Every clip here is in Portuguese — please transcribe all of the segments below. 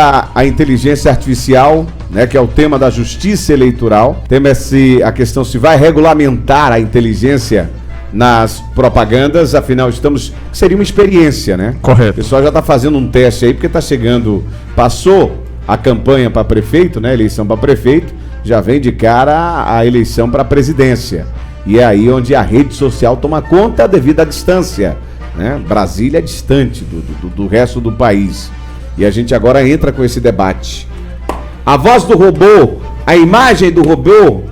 A inteligência artificial, né, que é o tema da justiça eleitoral. O tema é a questão se vai regulamentar a inteligência nas propagandas, afinal seria uma experiência, né? Correto. O pessoal já está fazendo um teste aí, porque está chegando, passou a campanha para prefeito, né, eleição para prefeito, já vem de cara a eleição para presidência. E é aí onde a rede social toma conta devido à distância, né? Brasília é distante do resto do país. E a gente agora entra com esse debate. A voz do robô, a imagem do robô,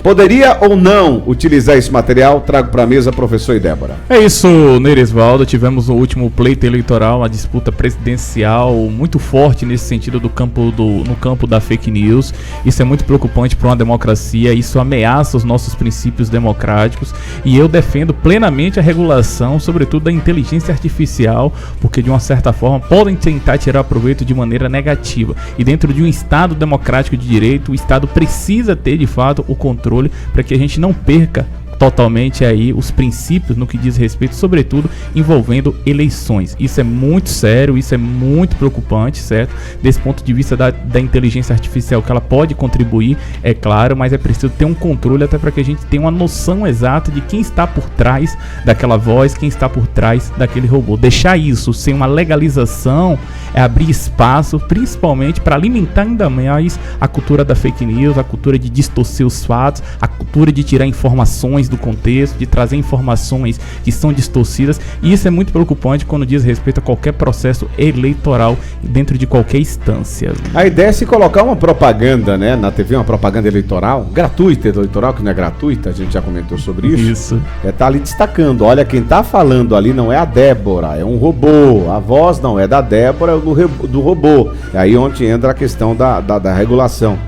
poderia ou não utilizar esse material? Trago para a mesa, professor e Débora. É isso, Neresvaldo. Tivemos no último pleito eleitoral uma disputa presidencial muito forte nesse sentido no campo da fake news. Isso é muito preocupante para uma democracia. Isso ameaça os nossos princípios democráticos. E eu defendo plenamente a regulação, sobretudo da inteligência artificial, porque de uma certa forma podem tentar tirar proveito de maneira negativa. E dentro de um Estado democrático de direito, o Estado precisa ter de fato o controle para que a gente não perca totalmente aí os princípios no que diz respeito, sobretudo envolvendo eleições. Isso é muito sério, isso é muito preocupante, certo? Desse ponto de vista da inteligência artificial, que ela pode contribuir, é claro, mas é preciso ter um controle até para que a gente tenha uma noção exata de quem está por trás daquela voz, quem está por trás daquele robô. Deixar isso sem uma legalização é abrir espaço, principalmente para alimentar ainda mais a cultura da fake news, a cultura de distorcer os fatos, a cultura de tirar informações do contexto, de trazer informações que são distorcidas, e isso é muito preocupante quando diz respeito a qualquer processo eleitoral dentro de qualquer instância. A ideia é se colocar uma propaganda, né, na TV, uma propaganda eleitoral, gratuita, eleitoral, que não é gratuita, a gente já comentou sobre isso. Isso. Tá ali destacando, olha, quem tá falando ali não é a Débora, é um robô, a voz não é da Débora, é do robô. É aí onde entra a questão da regulação.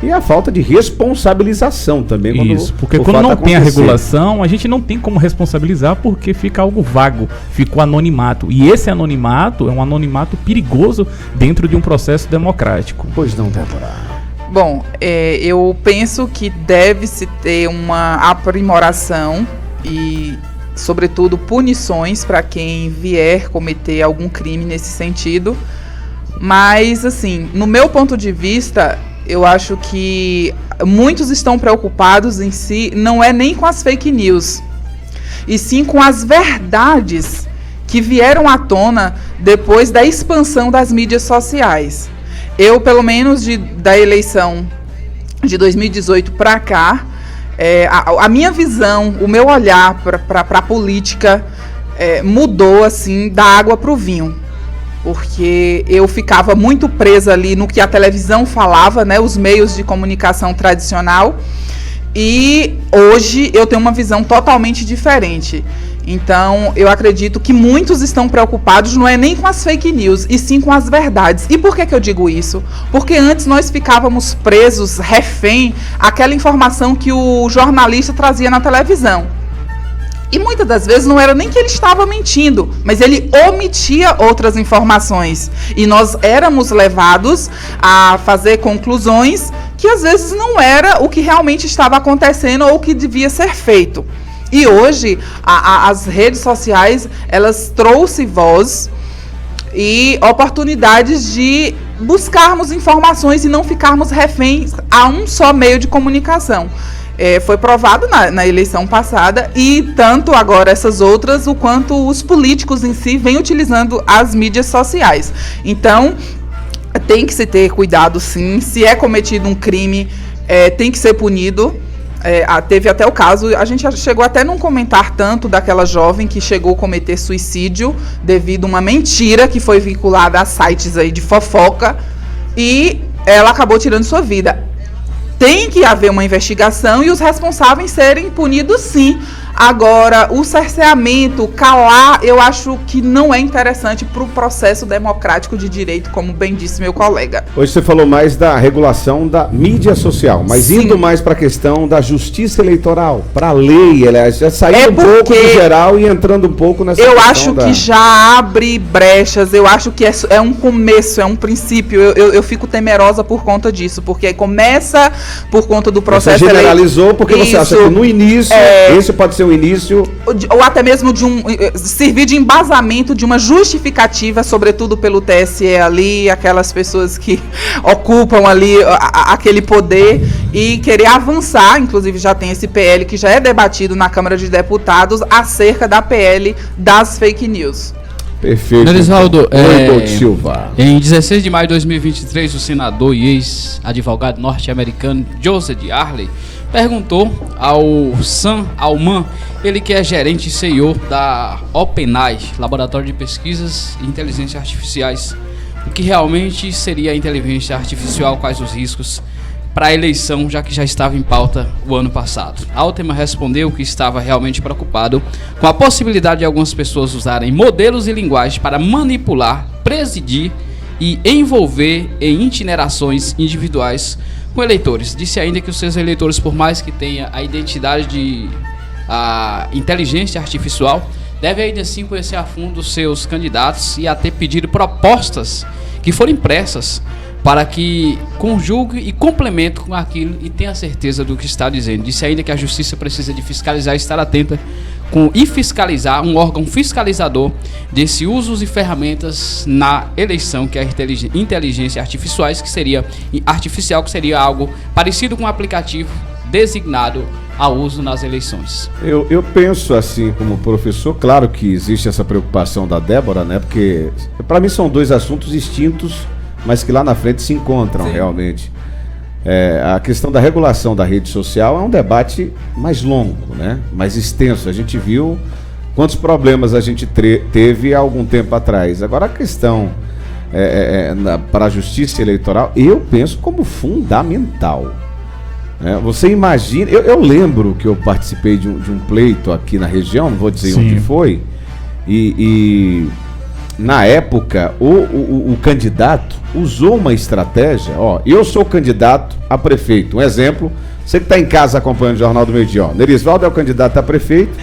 E a falta de responsabilização também. Isso, porque quando não tem a regulação, a gente não tem como responsabilizar, porque fica algo vago, fica o anonimato. E esse anonimato é um anonimato perigoso dentro de um processo democrático. Pois não, Débora. Bom, eu penso que deve-se ter uma aprimoração e, sobretudo, punições para quem vier cometer algum crime nesse sentido. Mas, assim, no meu ponto de vista, eu acho que muitos estão preocupados em si, não é nem com as fake news, e sim com as verdades que vieram à tona depois da expansão das mídias sociais. Eu, pelo menos da eleição de 2018 para cá, a minha visão, o meu olhar para a política mudou assim da água para o vinho. Porque eu ficava muito presa ali no que a televisão falava, né, os meios de comunicação tradicional, e hoje eu tenho uma visão totalmente diferente. Então, eu acredito que muitos estão preocupados, não é nem com as fake news, e sim com as verdades. E por que eu digo isso? Porque antes nós ficávamos presos, refém, àquela informação que o jornalista trazia na televisão. E muitas das vezes não era nem que ele estava mentindo, mas ele omitia outras informações. E nós éramos levados a fazer conclusões que às vezes não era o que realmente estava acontecendo ou o que devia ser feito. E hoje, as redes sociais, elas trouxeram voz e oportunidades de buscarmos informações e não ficarmos reféns a um só meio de comunicação. Foi provado na eleição passada, e tanto agora essas outras, o quanto os políticos em si vêm utilizando as mídias sociais. Então, tem que se ter cuidado, sim. Se é cometido um crime, tem que ser punido. Teve até o caso, a gente chegou até a não comentar tanto daquela jovem que chegou a cometer suicídio devido a uma mentira que foi vinculada a sites aí de fofoca, e ela acabou tirando sua vida. Tem que haver uma investigação e os responsáveis serem punidos, sim. Agora, o cerceamento, calar, eu acho que não é interessante para o processo democrático de direito, como bem disse meu colega. Hoje você falou mais da regulação da mídia social, mas sim, indo mais para a questão da justiça eleitoral, para a lei, ela já saiu um pouco do geral e entrando um pouco nessa questão. Eu acho que já abre brechas, eu acho que é um começo, é um princípio. Eu fico temerosa por conta disso, porque começa por conta do processo eleitoral. Você generalizou porque você acha que no início esse pode ser ser um início... Ou até mesmo servir de embasamento, de uma justificativa, sobretudo pelo TSE ali, aquelas pessoas que ocupam ali aquele poder e querer avançar, inclusive já tem esse PL que já é debatido na Câmara de Deputados acerca da PL das fake news. Perfeito. Nerisvaldo, Silva. Em 16 de maio de 2023, o senador e ex-advogado norte-americano Joseph Arley perguntou ao Sam Altman, ele que é gerente e CEO da OpenAI, Laboratório de Pesquisas e Inteligência Artificiais, o que realmente seria a inteligência artificial, quais os riscos para a eleição, já que já estava em pauta o ano passado. Altman respondeu que estava realmente preocupado com a possibilidade de algumas pessoas usarem modelos e linguagem para manipular, presidir e envolver em itinerações individuais com eleitores. Disse ainda que os seus eleitores, por mais que tenha a identidade de inteligência artificial, devem ainda assim conhecer a fundo os seus candidatos e até pedir propostas que forem impressas para que conjugue e complemente com aquilo e tenha certeza do que está dizendo. Disse ainda que a justiça precisa de fiscalizar e estar atenta e fiscalizar, um órgão fiscalizador desse usos e ferramentas na eleição, que é a inteligência artificiais, que seria algo parecido com um aplicativo designado ao uso nas eleições. Eu penso assim, como professor, claro que existe essa preocupação da Débora, né? Porque para mim são dois assuntos distintos, mas que lá na frente se encontram. Sim. Realmente. A questão da regulação da rede social é um debate mais longo, né? Mais extenso. A gente viu quantos problemas a gente teve há algum tempo atrás. Agora a questão para a justiça eleitoral, eu penso como fundamental. Você imagina, eu lembro que eu participei de um pleito aqui na região, não vou dizer onde foi, e na época, o candidato usou uma estratégia. Eu sou candidato a prefeito. Um exemplo, você que está em casa acompanhando o Jornal do Meio Dia. Nerisvaldo é o candidato a prefeito.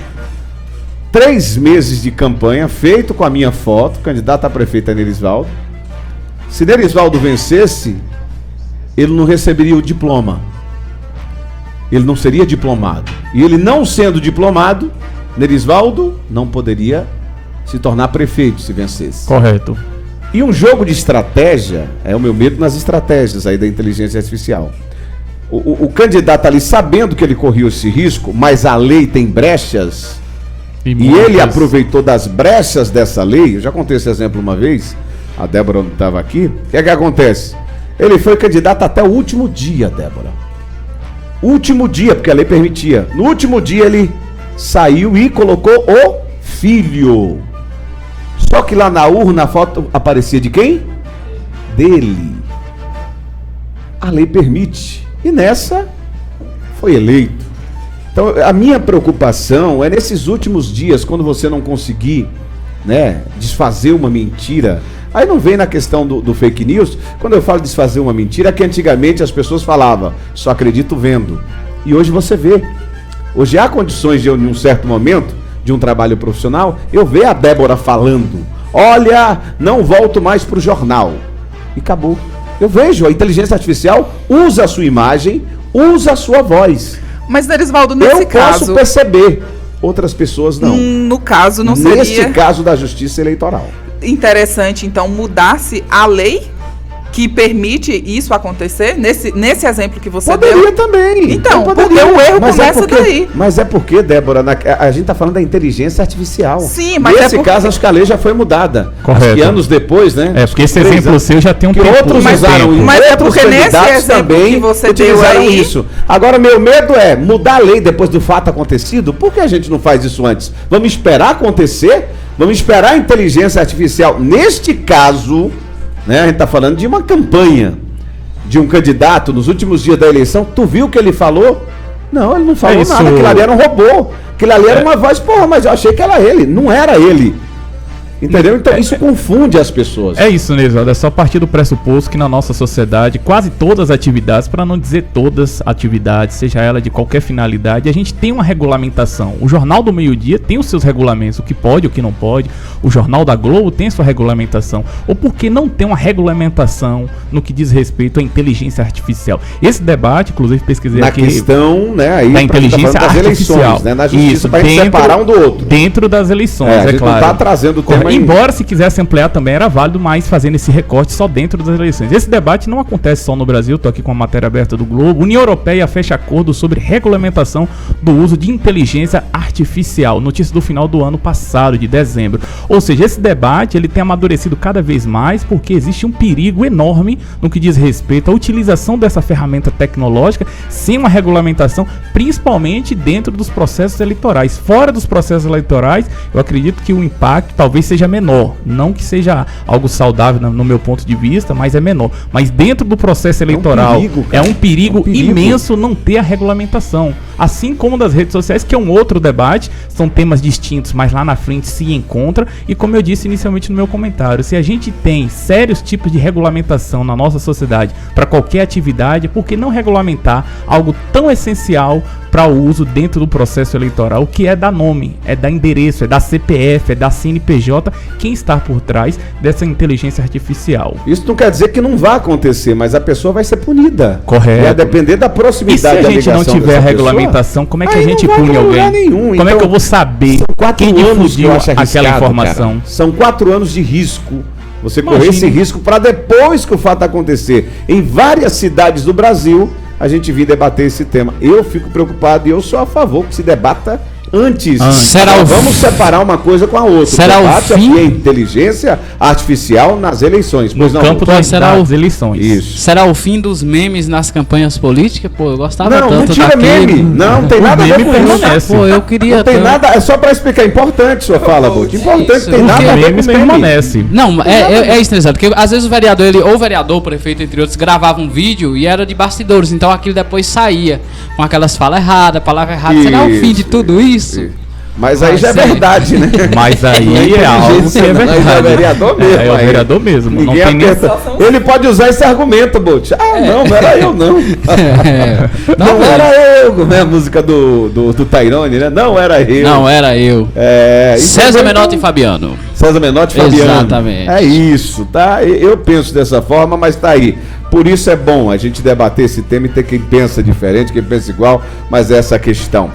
3 meses de campanha, feito com a minha foto, candidato a prefeito é Nerisvaldo. Se Nerisvaldo vencesse, ele não receberia o diploma. Ele não seria diplomado. E ele não sendo diplomado, Nerisvaldo não poderia se tornar prefeito se vencesse. Correto. E um jogo de estratégia, é o meu medo nas estratégias aí da inteligência artificial. O candidato ali, sabendo que ele corria esse risco, mas a lei tem brechas, e ele aproveitou das brechas dessa lei. Eu já contei esse exemplo uma vez, a Débora não estava aqui. O que é que acontece? Ele foi candidato até o último dia, Débora. Último dia, porque a lei permitia. No último dia ele saiu e colocou o filho. Só que lá na urna a foto aparecia de quem? Dele. A lei permite. E nessa foi eleito. Então a minha preocupação é nesses últimos dias, quando você não conseguir, né, desfazer uma mentira. Aí não vem na questão do fake news. Quando eu falo desfazer uma mentira, é que antigamente as pessoas falavam, só acredito vendo. E hoje você vê. Hoje há condições de, em um certo momento, de um trabalho profissional, eu ver a Débora falando, olha, não volto mais para o jornal. E acabou. Eu vejo, a inteligência artificial usa a sua imagem, usa a sua voz. Mas, Nerisvaldo, nesse caso... Eu posso perceber, outras pessoas não. No caso, não seria... Nesse caso da justiça eleitoral. Interessante, então, mudar-se a lei que permite isso acontecer? Nesse exemplo que você deu? Poderia também. Então, porque o erro começa daí. Mas é porque, Débora, a gente está falando da inteligência artificial. Sim, mas nesse caso, acho que a lei já foi mudada. Correto. Acho que anos depois, né? Porque esse exemplo seu já tem um tempo. Outros usaram isso. Mas é porque nesse exemplo também que você deu aí... isso. Agora, meu medo é mudar a lei depois do fato acontecido. Por que a gente não faz isso antes? Vamos esperar acontecer? Vamos esperar a inteligência artificial? Neste caso... Né? A gente está falando de uma campanha de um candidato nos últimos dias da eleição. Tu viu o que ele falou? Não, ele não falou nada. Aquilo ali era um robô. Aquilo ali era uma voz. Porra, mas eu achei que era ele. Não era ele. Entendeu? Então isso confunde as pessoas. É isso, Neisvaldo. É só partir do pressuposto que na nossa sociedade, quase todas as atividades, para não dizer todas as atividades, seja ela de qualquer finalidade, a gente tem uma regulamentação. O Jornal do Meio-Dia tem os seus regulamentos, o que pode, o que não pode. O Jornal da Globo tem sua regulamentação. Ou por que não tem uma regulamentação no que diz respeito à inteligência artificial? Esse debate, inclusive, pesquisei na aqui... questão, né, aí, da inteligência das artificial. eleições, né, na justiça, para gente separar um do outro. Dentro das eleições, a gente claro. não está trazendo o tema. Embora se quisesse ampliar também era válido, mas fazendo esse recorte só dentro das eleições. Esse debate não acontece só no Brasil, estou aqui com a matéria aberta do Globo. União Europeia fecha acordo sobre regulamentação do uso de inteligência artificial. Notícia do final do ano passado, de dezembro. Ou seja, esse debate ele tem amadurecido cada vez mais porque existe um perigo enorme no que diz respeito à utilização dessa ferramenta tecnológica sem uma regulamentação, principalmente dentro dos processos eleitorais. Fora dos processos eleitorais, eu acredito que o impacto talvez seja menor, não que seja algo saudável no meu ponto de vista, mas é menor. Mas dentro do processo eleitoral é um perigo imenso não ter a regulamentação. Assim como das redes sociais, que é um outro debate, são temas distintos, mas lá na frente se encontra. E como eu disse inicialmente no meu comentário, se a gente tem sérios tipos de regulamentação na nossa sociedade para qualquer atividade, por que não regulamentar algo tão essencial para o uso dentro do processo eleitoral, que é dar nome, é dar endereço, é dar CPF, é dar CNPJ, quem está por trás dessa inteligência artificial. Isso não quer dizer que não vai acontecer, mas a pessoa vai ser punida. Correto. Vai depender da proximidade. E se a gente não tiver a regulamentação, como é que a gente pune alguém? Nenhum. Como é que eu vou saber quem difundiu aquela informação? Cara. São 4 anos de risco. Você correr esse risco para depois que o fato acontecer. Em várias cidades do Brasil, a gente vir debater esse tema. Eu fico preocupado e eu sou a favor que se debata antes. Vamos separar uma coisa com a outra. Será o fim? E a inteligência artificial nas eleições. No campo das eleições. Isso. Será o fim dos memes nas campanhas políticas? Pô, eu gostava tanto não tira meme. Não tem nada a ver com isso. Pô, eu queria... Não tem nada, é só pra explicar. Importante sua fala, Bolt. Importante, tem nada a ver com permanece. Não, é estressante. Porque às vezes o vereador, o prefeito, entre outros, gravava um vídeo e era de bastidores. Então aquilo depois saía com aquelas falas erradas, palavra errada. Será o fim de tudo isso? Mas aí já é verdade, né? Mas aí é algo que é verdade. É o vereador mesmo. É o vereador mesmo. Não tem Ele pode usar esse argumento, Bolt. Não era eu, não. Não era eu, como é a música do Tairone, né? Não era eu. Não era eu. César Menotti e Fabiano. César Menotti e Fabiano. Exatamente. É isso, tá? Eu penso dessa forma, mas tá aí. Por isso é bom a gente debater esse tema e ter quem pensa diferente, quem pensa igual, mas essa é a questão.